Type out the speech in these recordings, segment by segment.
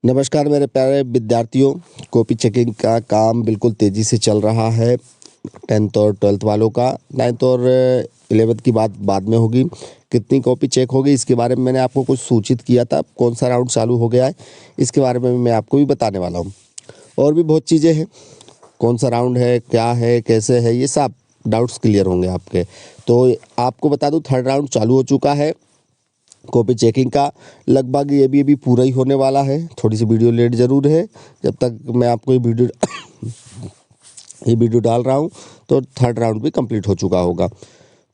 नमस्कार मेरे प्यारे विद्यार्थियों। कॉपी चेकिंग का काम बिल्कुल तेज़ी से चल रहा है। 10th और 12th वालों का 9th और 11th की बात बाद में होगी। कितनी कॉपी चेक होगी इसके बारे में मैंने आपको कुछ सूचित किया था। कौन सा राउंड चालू हो गया है इसके बारे में मैं आपको भी बताने वाला हूँ। और भी बहुत चीज़ें हैं, कौन सा राउंड है, क्या है, कैसे है, ये सब डाउट्स क्लियर होंगे आपके। तो आपको बता दूँ, थर्ड राउंड चालू हो चुका है कॉपी चेकिंग का। लगभग ये भी अभी पूरा ही होने वाला है। थोड़ी सी वीडियो लेट ज़रूर है। जब तक मैं आपको ये वीडियो डाल रहा हूँ तो थर्ड राउंड भी कंप्लीट हो चुका होगा।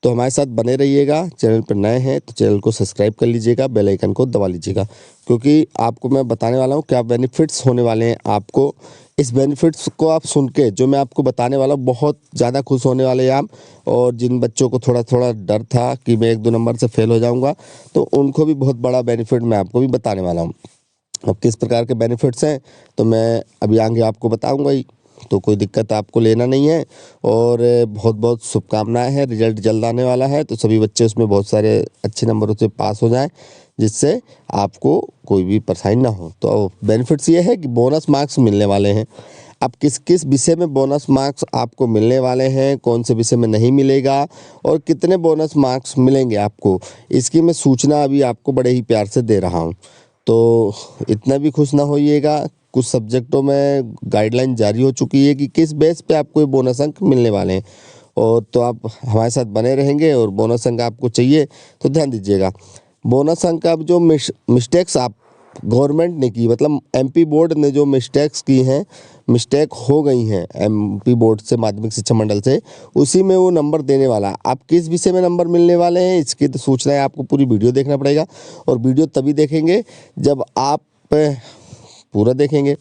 तो हमारे साथ बने रहिएगा। चैनल पर नए हैं तो चैनल को सब्सक्राइब कर लीजिएगा, बेल आइकन को दबा लीजिएगा, क्योंकि आपको मैं बताने वाला हूँ क्या बेनिफिट्स होने वाले हैं आपको। इस बेनिफिट्स को आप सुन के जो मैं आपको बताने वाला हूँ बहुत ज़्यादा खुश होने वाले हैं आप। और जिन बच्चों को थोड़ा थोड़ा डर था कि मैं 1-2 नंबर से फेल हो जाऊँगा, तो उनको भी बहुत बड़ा बेनिफिट मैं आपको भी बताने वाला हूँ। अब किस प्रकार के बेनिफिट्स हैं तो मैं अभी आगे आपको बताऊँगा ही, तो कोई दिक्कत आपको लेना नहीं है। और बहुत बहुत शुभकामनाएं हैं। रिजल्ट जल्द आने वाला है तो सभी बच्चे उसमें बहुत सारे अच्छे नंबरों से पास हो जाएं, जिससे आपको कोई भी परेशानी ना हो। तो बेनिफिट्स ये है कि बोनस मार्क्स मिलने वाले हैं। अब किस किस विषय में बोनस मार्क्स आपको मिलने वाले हैं, कौन से विषय में नहीं मिलेगा और कितने बोनस मार्क्स मिलेंगे आपको, इसकी मैं सूचना अभी आपको बड़े ही प्यार से दे रहा हूँ। तो इतना भी खुश ना होइएगा, कुछ सब्जेक्टों में गाइडलाइन जारी हो चुकी है कि किस बेस पे आपको ये बोनस अंक मिलने वाले हैं। और तो आप हमारे साथ बने रहेंगे और बोनस अंक आपको चाहिए तो ध्यान दीजिएगा। बोनस अंक अब जो मिस्टेक्स आप गवर्नमेंट ने की, मतलब एमपी बोर्ड ने जो मिस्टेक्स की हैं, मिस्टेक हो गई हैं एमपी बोर्ड से, माध्यमिक शिक्षा मंडल से, उसी में वो नंबर देने वाला है। आप किस विषय में नंबर मिलने वाले हैं इसकी तो सूचना है, आपको पूरी वीडियो देखना पड़ेगा। और वीडियो तभी देखेंगे जब आप पूरा देखेंगे।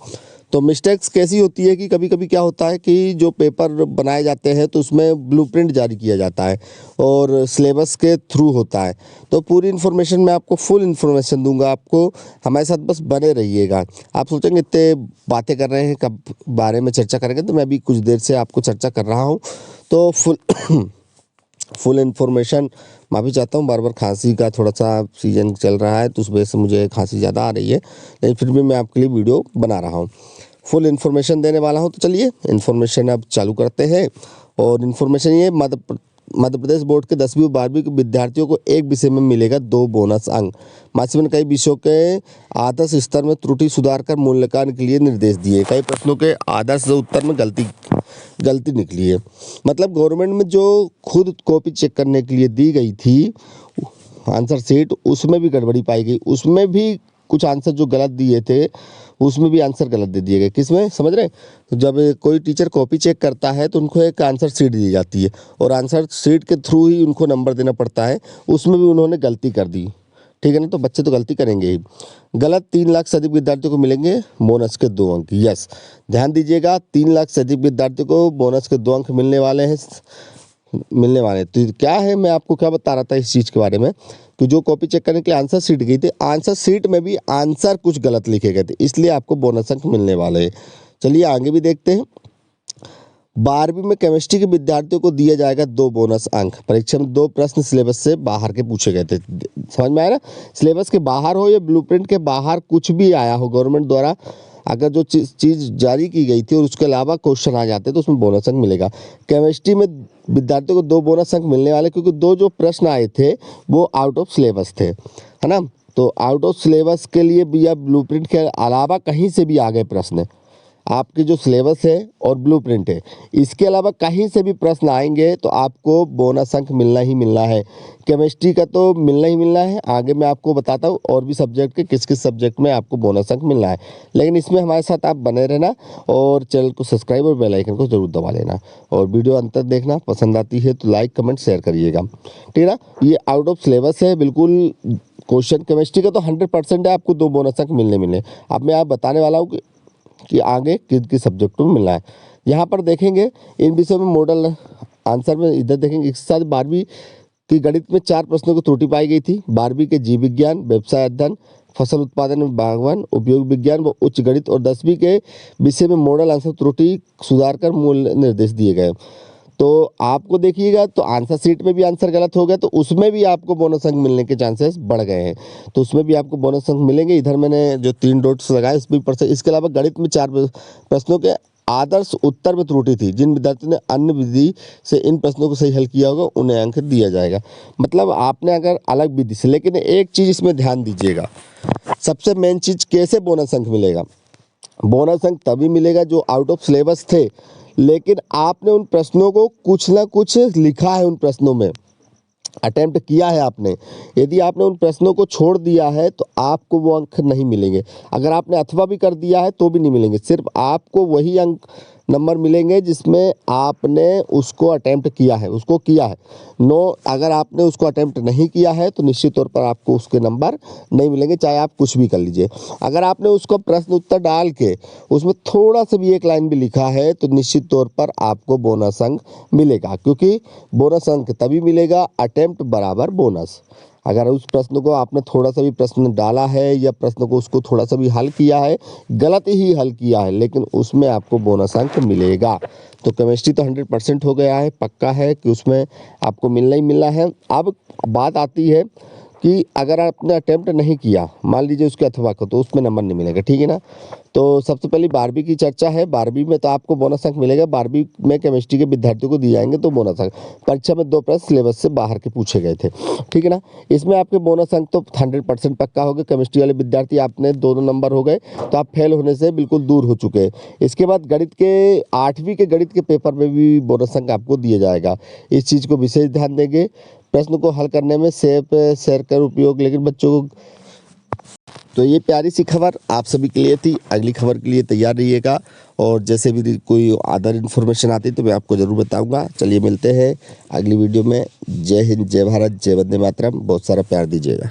तो मिस्टेक्स कैसी होती है कि कभी कभी क्या होता है कि जो पेपर बनाए जाते हैं तो उसमें ब्लूप्रिंट जारी किया जाता है और सिलेबस के थ्रू होता है। तो पूरी इन्फॉर्मेशन मैं आपको फुल इन्फॉर्मेशन दूंगा आपको। हमारे साथ बस बने रहिएगा। आप सोचेंगे इतने बातें कर रहे हैं, कब बारे में चर्चा करेंगे, तो मैं अभी कुछ देर से आपको चर्चा कर रहा हूँ। तो फुल इन्फॉर्मेशन, माफ़ी चाहता हूँ, बार बार खांसी का थोड़ा सा सीजन चल रहा है तो उस वजह से मुझे खांसी ज़्यादा आ रही है, लेकिन फिर भी मैं आपके लिए वीडियो बना रहा हूँ, फुल इन्फॉर्मेशन देने वाला हूँ। तो चलिए इन्फॉर्मेशन अब चालू करते हैं। और इन्फॉर्मेशन ये, मध्य प्रदेश बोर्ड के 10वीं और 12वीं के विद्यार्थियों को एक विषय में मिलेगा 2 बोनस अंक। मासिक कई विषयों के आदर्श स्तर में त्रुटि सुधार कर मूल्यांकन के लिए निर्देश दिए। कई प्रश्नों के आदर्श उत्तर में गलती निकली है। मतलब गवर्नमेंट में जो खुद कॉपी चेक करने के लिए दी गई थी आंसर शीट, उसमें भी गड़बड़ी पाई गई। उसमें भी कुछ आंसर जो गलत दिए थे उसमें भी आंसर गलत दे दिए गए। किसमें, समझ रहे हैं? तो जब कोई टीचर कॉपी चेक करता है तो उनको एक आंसर शीट दी जाती है और आंसर शीट के थ्रू ही उनको नंबर देना पड़ता है। उसमें भी उन्होंने गलती कर दी, ठीक है ना। तो बच्चे तो गलती करेंगे ही। गलत 3 लाख से अधिक विद्यार्थियों को मिलेंगे बोनस के 2 अंक। यस, ध्यान दीजिएगा, 3 लाख से अधिक विद्यार्थियों को बोनस के 2 अंक मिलने वाले हैं, मिलने वाले। तो क्या है, मैं आपको क्या बता रहा था इस चीज़ के बारे में कि जो कॉपी चेक करने के लिए आंसर शीट गई थी, आंसर शीट में भी आंसर कुछ गलत लिखे गए थे, इसलिए आपको बोनस अंक मिलने वाले हैं। चलिए आगे भी देखते हैं। 12वीं में केमिस्ट्री के विद्यार्थियों को दिया जाएगा 2 बोनस अंक। परीक्षा में 2 प्रश्न सिलेबस से बाहर के पूछे गए थे। समझ में आया ना? सिलेबस के बाहर हो या ब्लूप्रिंट के बाहर कुछ भी आया हो गवर्नमेंट द्वारा, अगर जो चीज़ जारी की गई थी और उसके अलावा क्वेश्चन आ जाते तो उसमें बोनस अंक मिलेगा। केमिस्ट्री में विद्यार्थियों को 2 बोनस अंक मिलने वाले, क्योंकि 2 जो प्रश्न आए थे वो आउट ऑफ सिलेबस थे, है ना। तो आउट ऑफ सिलेबस के लिए भी या ब्लूप्रिंट के अलावा कहीं से भी आ गए प्रश्न, आपके जो सिलेबस है और ब्लूप्रिंट है, इसके अलावा कहीं से भी प्रश्न आएंगे तो आपको बोनस अंक मिलना ही मिलना है। केमिस्ट्री का तो मिलना ही मिलना है। आगे मैं आपको बताता हूँ और भी सब्जेक्ट के किस किस सब्जेक्ट में आपको बोनस अंक मिलना है, लेकिन इसमें हमारे साथ आप बने रहना और चैनल को सब्सक्राइब और बेल आइकन को जरूर दबा लेना। और वीडियो अंत तक देखना, पसंद आती है तो लाइक कमेंट शेयर करिएगा, ठीक है ना। ये आउट ऑफ सिलेबस है बिल्कुल। क्वेश्चन केमिस्ट्री का तो 100% है, आपको 2 बोनस अंक मिलने। अब मैं आप बताने वाला हूँ कि आगे किस किस सब्जेक्ट में मिलना है। यहाँ पर देखेंगे इन विषयों में मॉडल आंसर में, इधर देखेंगे इसके साथ 12वीं की गणित में 4 प्रश्नों की त्रुटि पाई गई थी। 12वीं के जीव विज्ञान, व्यवसाय अध्ययन, फसल उत्पादन में बागवान, उपयोग विज्ञान व उच्च गणित और 10वीं के विषय में मॉडल आंसर त्रुटि सुधार कर मूल निर्देश दिए गए। तो आपको देखिएगा तो आंसर शीट में भी आंसर गलत हो गया, तो उसमें भी आपको बोनस अंक मिलने के चांसेस बढ़ गए हैं। तो उसमें भी आपको बोनस अंक मिलेंगे। इधर मैंने जो 3 डॉट्स लगाए इस भी % इसके अलावा गणित में 4 प्रश्नों के आदर्श उत्तर में त्रुटि थी। जिन विद्यार्थियों ने अन्य विधि से इन प्रश्नों को सही हल किया होगा उन्हें अंक दिया जाएगा। मतलब आपने अगर अलग विधि से, लेकिन एक चीज़ इसमें ध्यान दीजिएगा, सबसे मेन चीज़ कैसे बोनस अंक मिलेगा। बोनस अंक तभी मिलेगा जो आउट ऑफ सिलेबस थे, लेकिन आपने उन प्रश्नों को कुछ ना कुछ लिखा है, उन प्रश्नों में अटेम्प्ट किया है आपने। यदि आपने उन प्रश्नों को छोड़ दिया है तो आपको वो अंक नहीं मिलेंगे। अगर आपने अथवा भी कर दिया है तो भी नहीं मिलेंगे। सिर्फ आपको वही अंक नंबर मिलेंगे जिसमें आपने उसको अटेम्प्ट किया है, उसको किया है। नो, अगर आपने उसको अटेम्प्ट नहीं किया है तो निश्चित तौर पर आपको उसके नंबर नहीं मिलेंगे, चाहे आप कुछ भी कर लीजिए। अगर आपने उसको प्रश्न उत्तर डाल के उसमें थोड़ा सा भी एक लाइन भी लिखा है तो निश्चित तौर पर आपको बोनस अंक मिलेगा, क्योंकि बोनस अंक तभी मिलेगा अटेम्प्ट बराबर बोनस। अगर उस प्रश्न को आपने थोड़ा सा भी प्रश्न डाला है या प्रश्न को उसको थोड़ा सा भी हल किया है, गलत ही हल किया है, लेकिन उसमें आपको बोनस अंक मिलेगा। तो केमिस्ट्री तो 100% हो गया है, पक्का है कि उसमें आपको मिलना ही मिलना है। अब बात आती है कि अगर आपने अटेम्प्ट नहीं किया, मान लीजिए उसके अथवा को, तो उसमें नंबर नहीं मिलेगा, ठीक है ना। तो सबसे पहले 12वीं की चर्चा है। 12वीं में तो आपको बोनस अंक मिलेगा। 12वीं में केमिस्ट्री के विद्यार्थियों को दिए जाएंगे तो बोनस अंक। परीक्षा में 2 प्रश्न सिलेबस से बाहर के पूछे गए थे, ठीक है ना। इसमें आपके बोनस अंक तो 100% पक्का हो गए। केमिस्ट्री वाले विद्यार्थी आपने 2 नंबर हो गए, तो आप फेल होने से बिल्कुल दूर हो चुके हैं। इसके बाद गणित के 8वीं के गणित के पेपर में भी बोनस अंक आपको दिया जाएगा। इस चीज़ को विशेष ध्यान देंगे। प्रश्न को हल करने में सेब शेयर कर उपयोग, लेकिन बच्चों को। तो ये प्यारी सी खबर आप सभी के लिए थी। अगली खबर के लिए तैयार रहिएगा, और जैसे भी कोई अदर इन्फॉर्मेशन आती तो मैं आपको ज़रूर बताऊंगा। चलिए मिलते हैं अगली वीडियो में। जय हिंद, जय भारत, जय वंदे मातरम। बहुत सारा प्यार दीजिएगा।